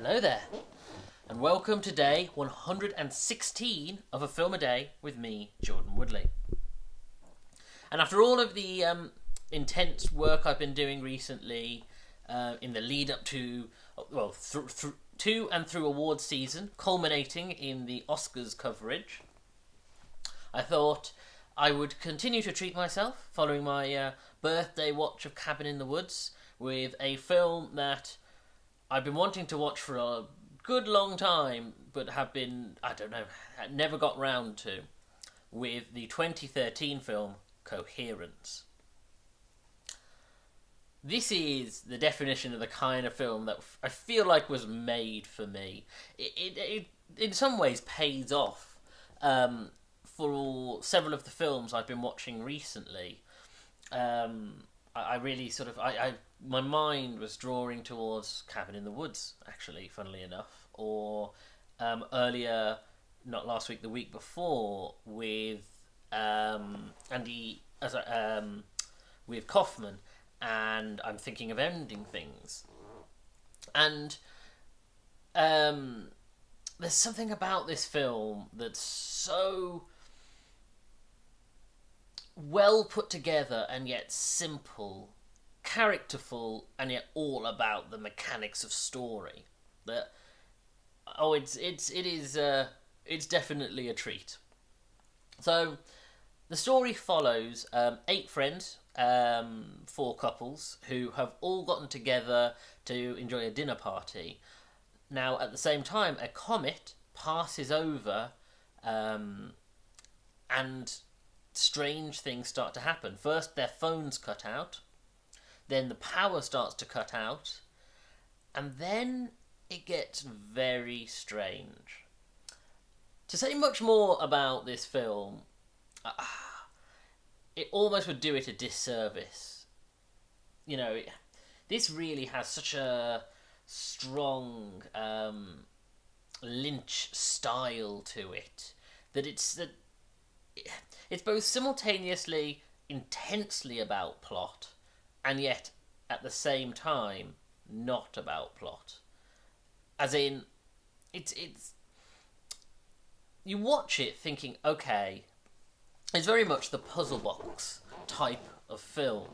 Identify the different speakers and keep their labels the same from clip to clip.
Speaker 1: Hello there, and welcome to day 116 of A Film a Day with me, Jordan Woodley. And after all of the intense work I've been doing recently in the lead up to, to and through awards season, culminating in the Oscars coverage, I thought I would continue to treat myself following my birthday watch of Cabin in the Woods with a film that I've been wanting to watch for a good long time, but never got round to, with the 2013 film Coherence. This is the definition of the kind of film that I feel like was made for me. It in some ways pays off for several of the films I've been watching recently. I really my mind was drawing towards Cabin in the Woods, actually, funnily enough, or earlier, not last week, the week before, with with Kaufman, and I'm Thinking of Ending Things. And there's something about this film that's so well put together and yet simple, characterful, and yet all about the mechanics of story. It's definitely a treat. So the story follows 8 friends, 4 couples who have all gotten together to enjoy a dinner party. Now, at the same time, a comet passes over, and strange things start to happen. First, their phones cut out, then the power starts to cut out, and then it gets very strange. To say much more about this film, it almost would do it a disservice. You know, this really has such a strong Lynch style to it that it's both simultaneously intensely about plot and yet at the same time not about plot. As in, it's you watch it thinking, okay, it's very much the puzzle box type of film,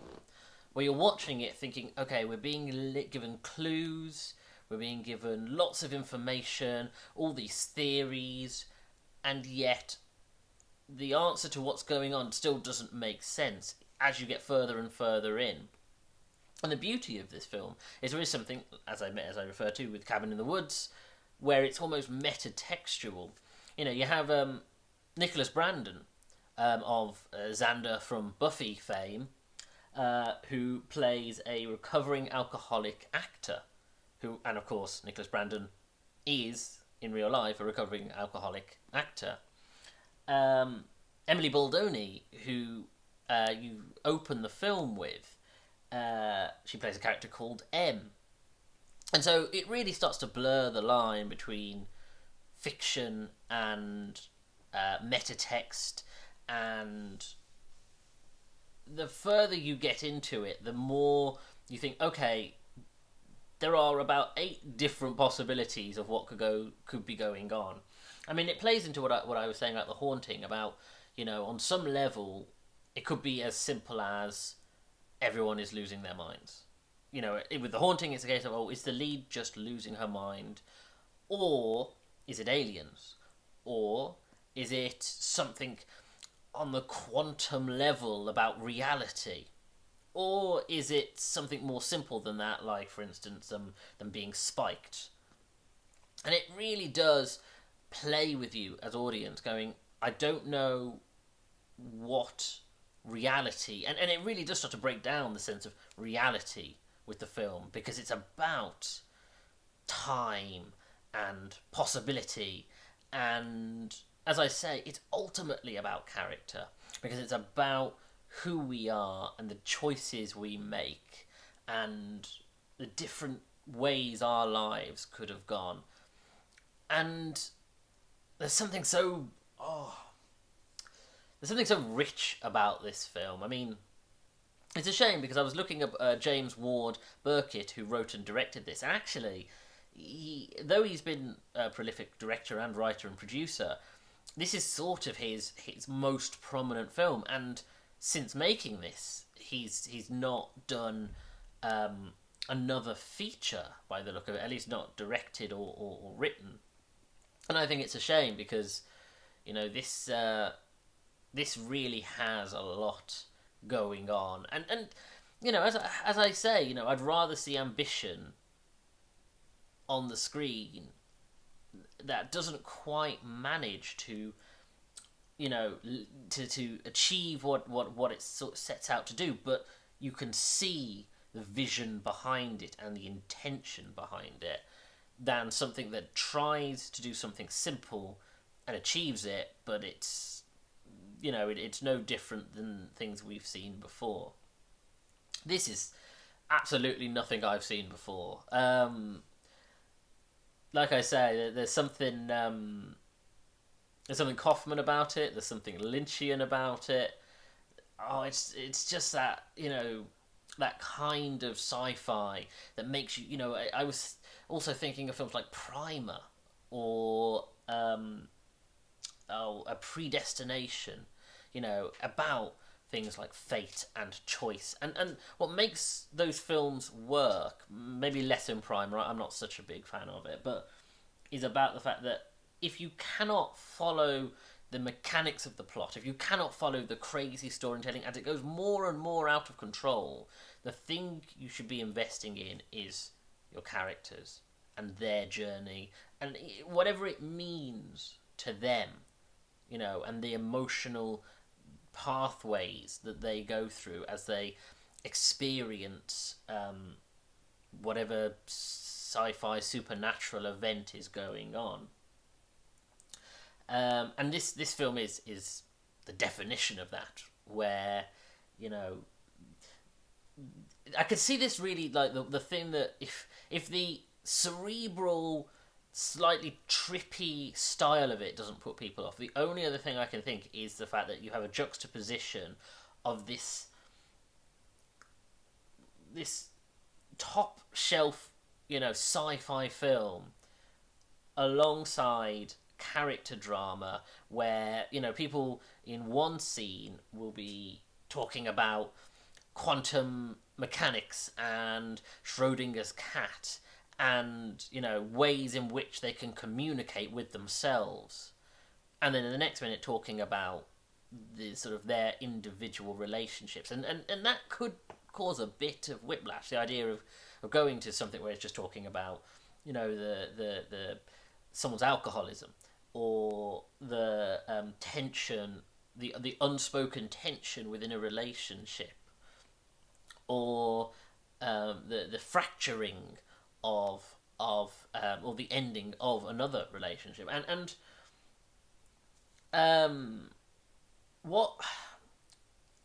Speaker 1: where you're watching it thinking, okay, we're being given clues, we're being given lots of information, all these theories, and yet the answer to what's going on still doesn't make sense as you get further and further in. And the beauty of this film is there is something, as I referred to with Cabin in the Woods, where it's almost meta-textual. You know, you have Nicholas Brandon of Xander from Buffy fame, who plays a recovering alcoholic actor, and of course Nicholas Brandon is, in real life, a recovering alcoholic actor. Emily Baldoni, who you open the film with, she plays a character called M. And so it really starts to blur the line between fiction and metatext, and the further you get into it, the more you think, okay, there are about 8 different possibilities of what could be going on. I mean, it plays into what I was saying about The Haunting, about, you know, on some level, it could be as simple as everyone is losing their minds. You know, with The Haunting, it's a case of, oh, is the lead just losing her mind? Or is it aliens? Or is it something on the quantum level about reality? Or is it something more simple than that, like, for instance, them being spiked? And it really does play with you as audience, going, I don't know what reality, and it really does start to break down the sense of reality with the film, because it's about time and possibility, and as I say, it's ultimately about character, because it's about who we are and the choices we make and the different ways our lives could have gone. And there's something so rich about this film. I mean, it's a shame because I was looking up James Ward Burkitt, who wrote and directed this, and actually though he's been a prolific director and writer and producer, this is sort of his most prominent film, and since making this, he's not done another feature by the look of it, at least not directed or written. And I think it's a shame because, this really has a lot going on, and as I say, I'd rather see ambition on the screen that doesn't quite manage to to achieve what it sort of sets out to do, but you can see the vision behind it and the intention behind it, than something that tries to do something simple and achieves it, but it's it's no different than things we've seen before. This is absolutely nothing I've seen before. Like I say, there's something Kaufman about it. There's something Lynchian about it. Oh, it's just that that kind of sci-fi that makes you I was also thinking of films like Primer or A Predestination, about things like fate and choice, and what makes those films work, maybe less in Primer. I'm not such a big fan of it, but is about the fact that if you cannot follow the mechanics of the plot, if you cannot follow the crazy storytelling as it goes more and more out of control, the thing you should be investing in is your characters and their journey and whatever it means to them, and the emotional pathways that they go through as they experience whatever sci-fi supernatural event is going on. And this film is the definition of that, where I could see this really like the thing that if the cerebral, slightly trippy style of it doesn't put people off, the only other thing I can think is the fact that you have a juxtaposition of this top shelf sci-fi film alongside character drama, where people in one scene will be talking about quantum mechanics and Schrodinger's cat and ways in which they can communicate with themselves, and then in the next minute talking about the sort of their individual relationships, and that could cause a bit of whiplash, the idea of going to something where it's just talking about the someone's alcoholism, or the tension, the unspoken tension within a relationship, or the fracturing of or the ending of another relationship, and what,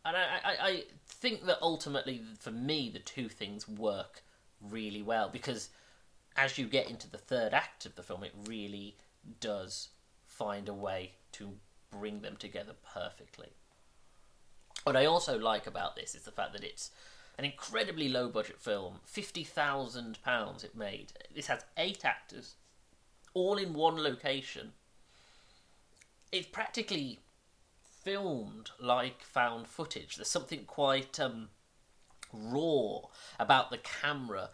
Speaker 1: and I think that ultimately for me the two things work really well, because as you get into the third act of the film, it really does find a way to bring them together perfectly. What I also like about this is the fact that it's an incredibly low budget film. £50,000 it made. This has 8 actors, all in one location. It's practically filmed like found footage. There's something quite raw about the camera,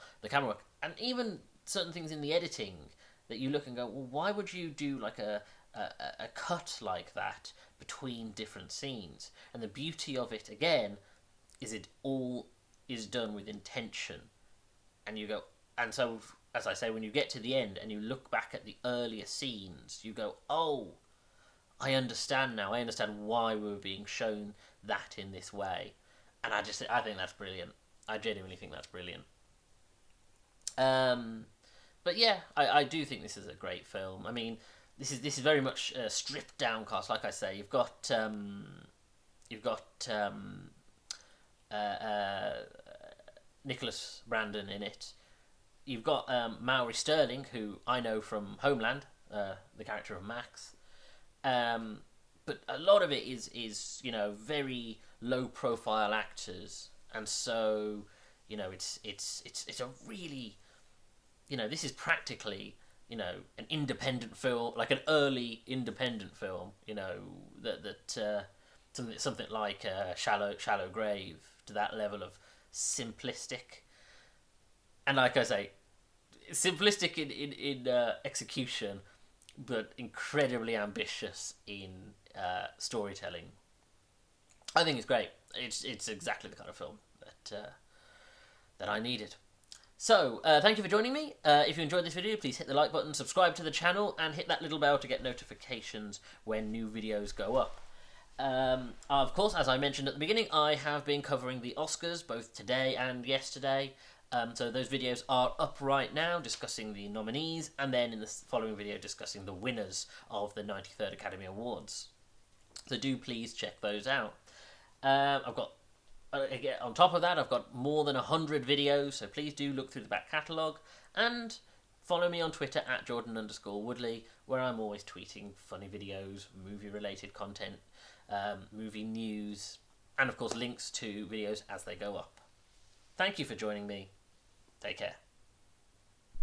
Speaker 1: and even certain things in the editing that you look and go, well, why would you do like a cut like that between different scenes? And the beauty of it, again, is it all is done with intention. And you go, and so, as I say, when you get to the end and you look back at the earlier scenes, you go, oh, I understand now. I understand why we were being shown that in this way. And I think that's brilliant. I genuinely think that's brilliant. But yeah, I do think this is a great film. I mean, this is very much a stripped down cast. Like I say, you've got Nicholas Brandon in it. You've got Maury Sterling, who I know from Homeland, the character of Max. But a lot of it is very low profile actors, and so it's a really this is practically, an independent film, like an early independent film, that something like Shallow Grave, to that level of simplistic, and like I say, simplistic in execution, but incredibly ambitious in storytelling. I think it's great. It's exactly the kind of film that I needed. So, thank you for joining me. If you enjoyed this video, please hit the like button, subscribe to the channel, and hit that little bell to get notifications when new videos go up. Of course, as I mentioned at the beginning, I have been covering the Oscars both today and yesterday. So those videos are up right now, discussing the nominees, and then in the following video discussing the winners of the 93rd Academy Awards. So do please check those out. I've got, on top of that, I've got more than 100 videos, so please do look through the back catalogue, and follow me on Twitter at Jordan_Woodley, where I'm always tweeting funny videos, movie-related content, movie news, and of course links to videos as they go up. Thank you for joining me. Take care.